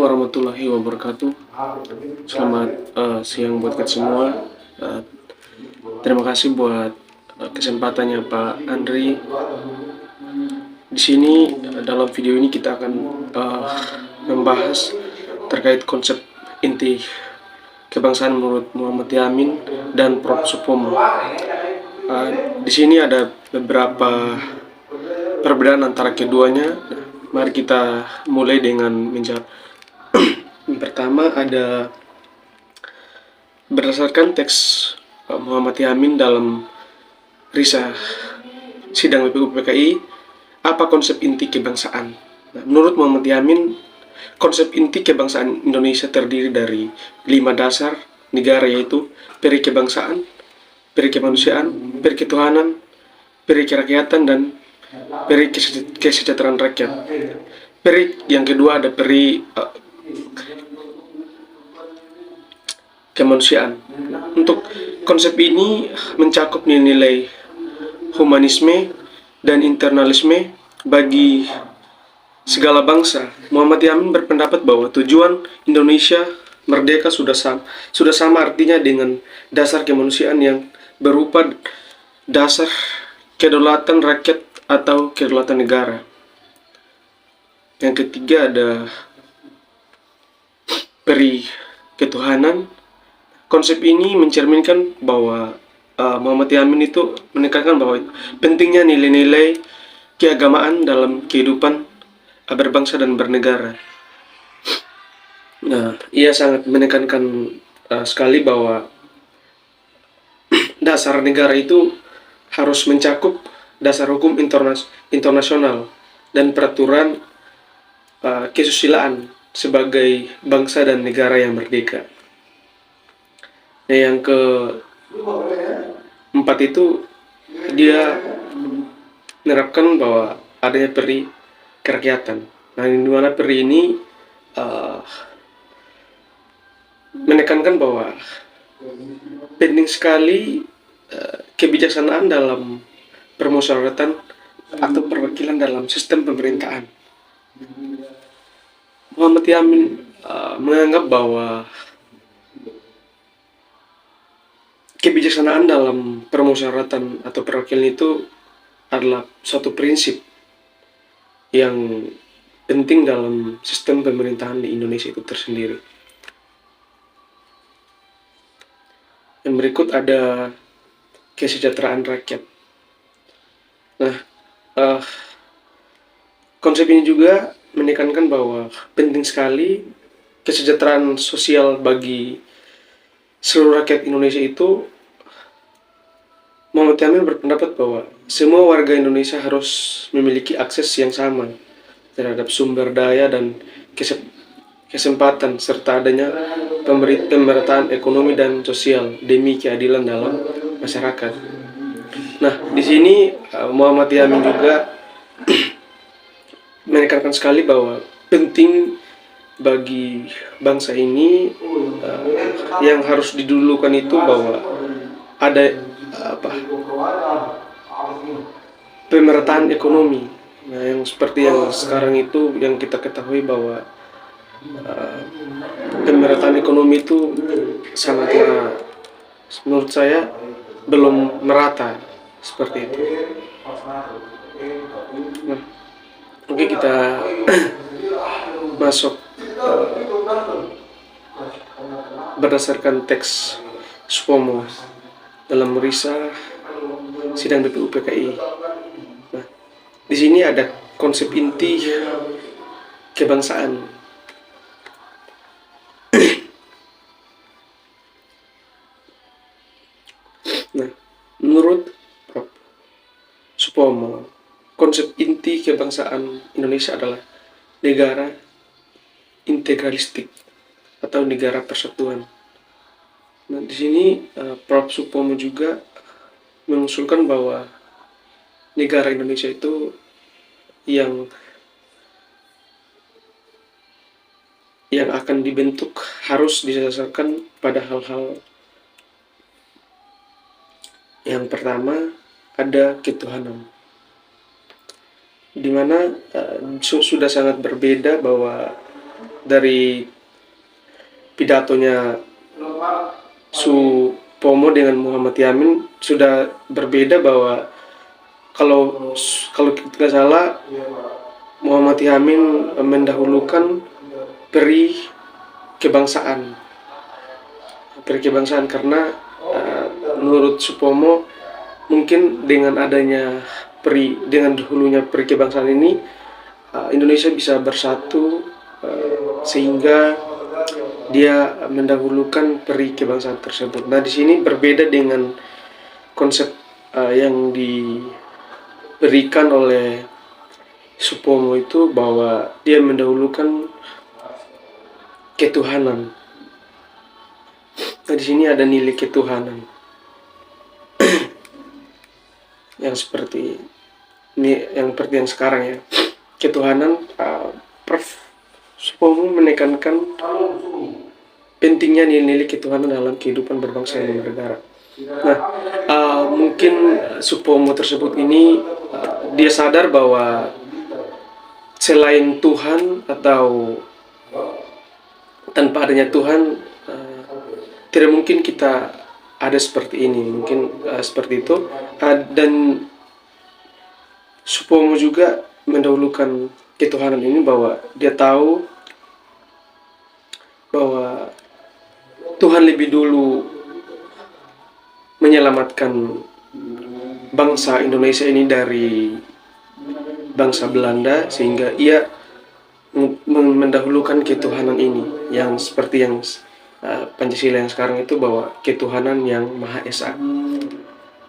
Assalamualaikum warahmatullahi wabarakatuh. Selamat siang buat kita semua. Uh, Terima kasih buat kesempatannya Pak Andri. Di sini dalam video ini kita akan membahas terkait konsep inti kebangsaan menurut Muhammad Yamin dan Prof. Supomo. Di sini ada beberapa perbedaan antara keduanya. Mari kita mulai dengan menjawab. Yang pertama ada berdasarkan teks Muhammad Yamin dalam Risah Sidang BPU PKI, apa konsep inti kebangsaan? Nah, menurut Muhammad Yamin, konsep inti kebangsaan Indonesia terdiri dari 5 dasar negara, yaitu peri kebangsaan, peri kemanusiaan, peri ketuhanan, peri kerakyatan, dan peri kesejahteraan rakyat. Peri yang kedua ada peri kemanusiaan. Untuk konsep ini mencakup nilai humanisme dan internalisme bagi segala bangsa. Muhammad Yamin berpendapat bahwa tujuan Indonesia merdeka sudah sama artinya dengan dasar kemanusiaan yang berupa dasar kedaulatan rakyat atau kedaulatan negara. Yang ketiga ada peri ketuhanan. Konsep ini mencerminkan bahwa Muhammad Yamin itu menekankan bahwa pentingnya nilai-nilai keagamaan dalam kehidupan berbangsa dan bernegara. Nah, ia sangat menekankan sekali bahwa dasar negara itu harus mencakup dasar hukum internasional dan peraturan kesusilaan sebagai bangsa dan negara yang merdeka. Nah, yang keempat itu dia menerapkan bahwa adanya peri kerakyatan. Nah, di mana peri ini menekankan bahwa penting sekali kebijaksanaan dalam permusyawaratan atau perwakilan dalam sistem pemerintahan. Muhammad Yamin menganggap bahwa kebijaksanaan dalam permusyawaratan atau perwakilan itu adalah suatu prinsip yang penting dalam sistem pemerintahan di Indonesia itu tersendiri. Yang berikut ada kesejahteraan rakyat. Nah, konsep ini juga menekankan bahwa penting sekali kesejahteraan sosial bagi seluruh rakyat Indonesia itu. Muhammad Yamin berpendapat bahwa semua warga Indonesia harus memiliki akses yang sama terhadap sumber daya dan kesempatan serta adanya pemerataan ekonomi dan sosial demi keadilan dalam masyarakat. Nah, di sini Muhammad Yamin juga menekankan sekali bahwa penting bagi bangsa ini yang harus didulukan itu bahwa ada pemerataan ekonomi. Nah, yang seperti yang sekarang itu yang kita ketahui bahwa pemerataan ekonomi itu sangatlah, menurut saya, belum merata seperti itu. Nah, oke, kita masuk berdasarkan teks Supomo dalam Risah Sidang BPU PKI. Nah, di sini ada konsep inti kebangsaan. Nah, menurut Prof. Supomo, konsep inti kebangsaan Indonesia adalah negara integralistik atau negara persatuan. Nah, di sini Prof. Supomo juga mengusulkan bahwa negara Indonesia itu yang akan dibentuk harus didasarkan pada hal-hal. Yang pertama ada ketuhanan, di mana sudah sangat berbeda bahwa dari pidatonya Supomo dengan Muhammad Yamin sudah berbeda, bahwa kalau kalau tidak salah Muhammad Yamin mendahulukan peri kebangsaan karena menurut Supomo mungkin dengan adanya dengan dahulunya peri kebangsaan ini, Indonesia bisa bersatu, sehingga dia mendahulukan peri kebangsaan tersebut. Nah, di sini berbeda dengan konsep yang diberikan oleh Supomo itu, bahwa dia mendahulukan ketuhanan. Nah, di sini ada nilai ketuhanan yang seperti yang sekarang ya. Ketuhanan, Prof. Supomo menekankan pentingnya nilai-nilai ketuhanan dalam kehidupan berbangsa dan bernegara. Nah, mungkin Supomo tersebut ini dia sadar bahwa selain Tuhan atau tanpa adanya Tuhan, tidak mungkin kita ada seperti ini, mungkin seperti itu. Dan Supomo juga mendahulukan ketuhanan ini, bahwa dia tahu bahwa Tuhan lebih dulu menyelamatkan bangsa Indonesia ini dari bangsa Belanda, sehingga ia mendahulukan ketuhanan ini, yang seperti yang Pancasila yang sekarang itu, bahwa ketuhanan yang Maha Esa.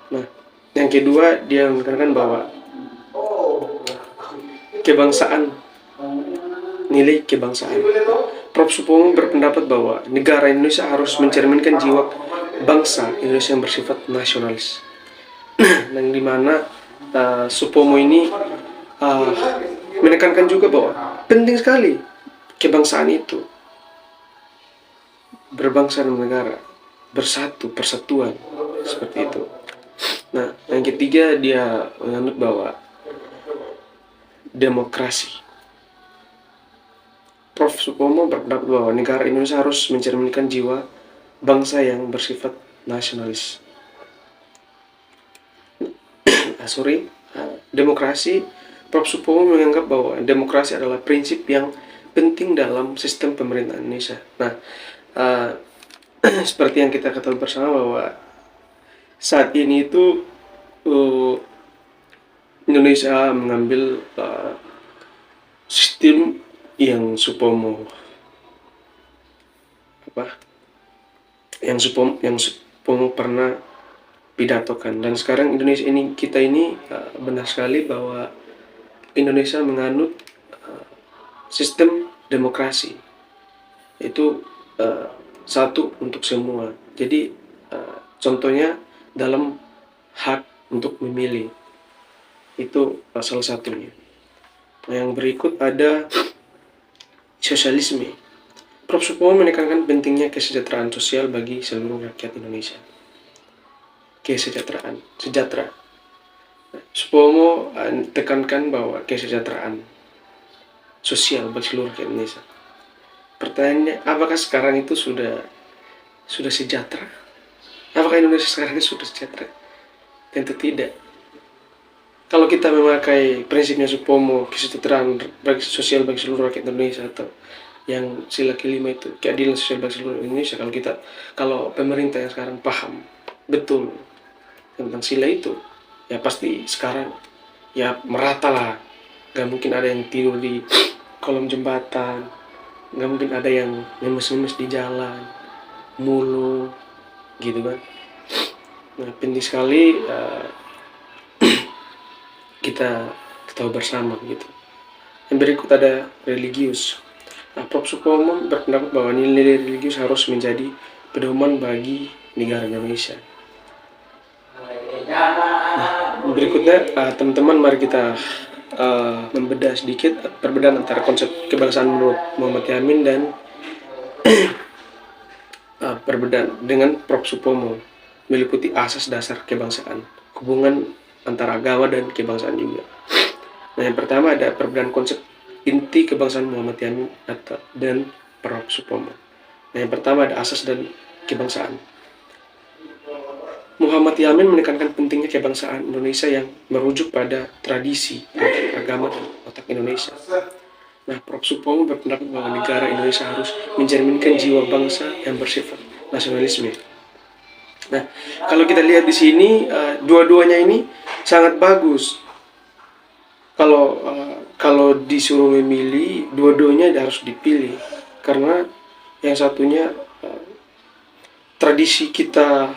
Nah, yang kedua, dia menekankan bahwa kebangsaan, nilai kebangsaan. Prof. Supomo berpendapat bahwa negara Indonesia harus mencerminkan jiwa bangsa Indonesia yang bersifat nasionalis. Dan dimana Supomo ini menekankan juga bahwa penting sekali kebangsaan itu, berbangsa dan negara, persatuan, seperti itu. Nah, yang ketiga, dia menganut bahwa demokrasi. Prof. Supomo berpendapat bahwa negara Indonesia harus mencerminkan jiwa bangsa yang bersifat nasionalis. Demokrasi. Prof. Supomo menganggap bahwa demokrasi adalah prinsip yang penting dalam sistem pemerintahan Indonesia. Nah, seperti yang kita ketahui bersama, bahwa saat ini itu Indonesia mengambil sistem yang Supomo pernah pidatokan. Dan sekarang Indonesia ini, kita ini benar sekali bahwa Indonesia menganut sistem demokrasi, itu satu untuk semua. Jadi contohnya dalam hak untuk memilih, itu salah satunya. Nah, yang berikut ada sosialisme. Prof. Supomo menekankan pentingnya kesejahteraan sosial bagi seluruh rakyat Indonesia. Sejahtera. Supomo tekankan bahwa kesejahteraan sosial bagi seluruh rakyat Indonesia. Pertanyaannya, apakah sekarang itu sudah sejahtera? Apakah Indonesia sekarang ini sudah sejahtera? Tentu tidak. Kalau kita memakai prinsipnya Supomo, kesejahteraan sosial bagi seluruh rakyat Indonesia, atau yang sila kelima itu, keadilan sosial bagi seluruh Indonesia, kalau pemerintah yang sekarang paham betul tentang sila itu, ya pasti sekarang ya merata lah. Gak mungkin ada yang tidur di kolong jembatan, gak mungkin ada yang ngemes-ngemes di jalan mulu, gitu kan. Nah, penting sekali kita ketahui bersama gitu. Yang berikut ada religius. Nah, Prof. Supomo berpendapat bahwa nilai religius harus menjadi pedoman bagi negara Indonesia. Nah, berikutnya teman-teman, mari kita membedah sedikit perbedaan antara konsep kebangsaan menurut Muhammad Yamin dan perbedaan dengan Prof. Supomo, meliputi asas dasar kebangsaan, hubungan antara agama dan kebangsaan juga. Nah, yang pertama ada perbedaan konsep inti kebangsaan Muhammad Yamin dan Prof. Supomo. Nah, yang pertama ada asas dan kebangsaan. Muhammad Yamin menekankan pentingnya kebangsaan Indonesia yang merujuk pada tradisi, agama, dan otak Indonesia. Nah, Prof. Supomo berpendapat bahwa negara Indonesia harus mencerminkan jiwa bangsa yang bersifat nasionalisme. Nah, kalau kita lihat di sini, dua-duanya ini sangat bagus. Kalau disuruh memilih, dua-duanya harus dipilih, karena yang satunya tradisi kita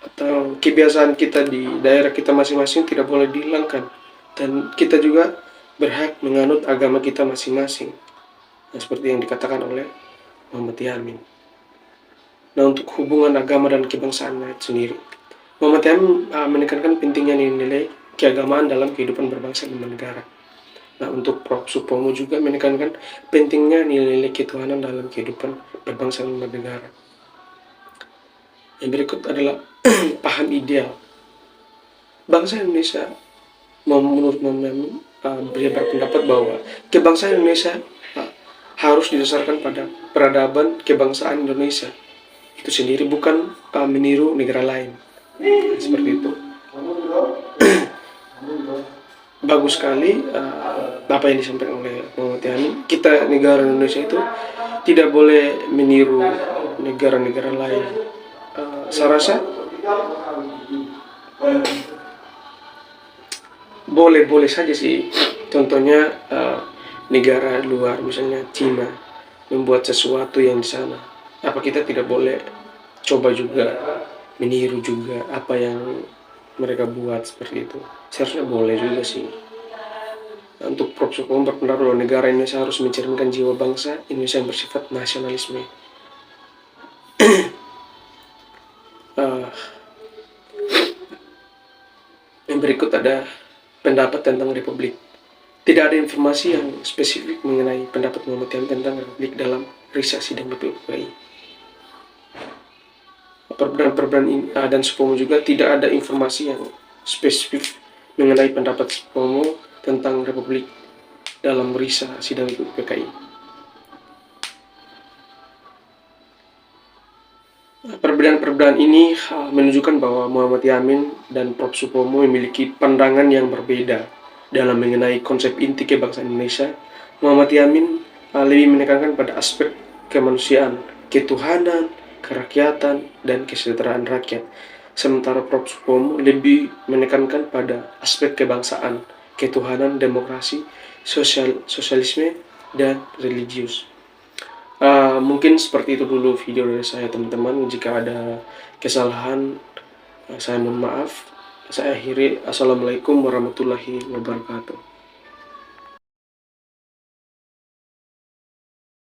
atau kebiasaan kita di daerah kita masing-masing tidak boleh dihilangkan, dan kita juga berhak menganut agama kita masing-masing. Nah, seperti yang dikatakan oleh Muhammad Yamin. Nah, untuk hubungan agama dan kebangsaan sendiri, Muhammad Yamin menekankan pentingnya nilai keagamaan dalam kehidupan berbangsa dan bernegara. Nah, untuk Prof. Supomo juga menekankan pentingnya nilai-nilai ketuhanan dalam kehidupan berbangsa dan bernegara. Yang berikut adalah paham ideal. Bangsa Indonesia, menurut Muhammad Yamin, beliau berpendapat bahwa kebangsaan Indonesia harus didasarkan pada peradaban kebangsaan Indonesia itu sendiri, bukan meniru negara lain. Seperti itu. Bagus sekali apa yang disampaikan oleh Muhammad Yamin. Kita negara Indonesia itu tidak boleh meniru negara-negara lain. Saya rasa boleh saja sih. Contohnya negara luar, misalnya Cina, membuat sesuatu yang di sana. Apa kita tidak boleh coba juga meniru juga apa yang mereka buat seperti itu? Seharusnya boleh juga sih. Untuk Prof. Supomo berpendapat bahwa negara Indonesia harus mencerminkan jiwa bangsa Indonesia yang bersifat nasionalisme. Yang berikut ada pendapat tentang Republik. Tidak ada informasi yang spesifik mengenai pendapat Muhammad Yamin tentang Republik dalam riset sidang BPUPKI. Perbedaan dan Supomo juga tidak ada informasi yang spesifik mengenai pendapat Supomo tentang Republik dalam riset sidang BPUPKI. Perbedaan ini menunjukkan bahwa Muhammad Yamin dan Prof. Supomo memiliki pandangan yang berbeda dalam mengenai konsep inti kebangsaan Indonesia. Muhammad Yamin lebih menekankan pada aspek kemanusiaan, ketuhanan, kerakyatan, dan kesejahteraan rakyat. Sementara Prof. Supomo lebih menekankan pada aspek kebangsaan, ketuhanan, demokrasi, sosialisme, dan religius. Mungkin seperti itu dulu video dari saya, teman-teman. Jika ada kesalahan, saya mohon maaf. Saya akhiri. Assalamualaikum warahmatullahi wabarakatuh.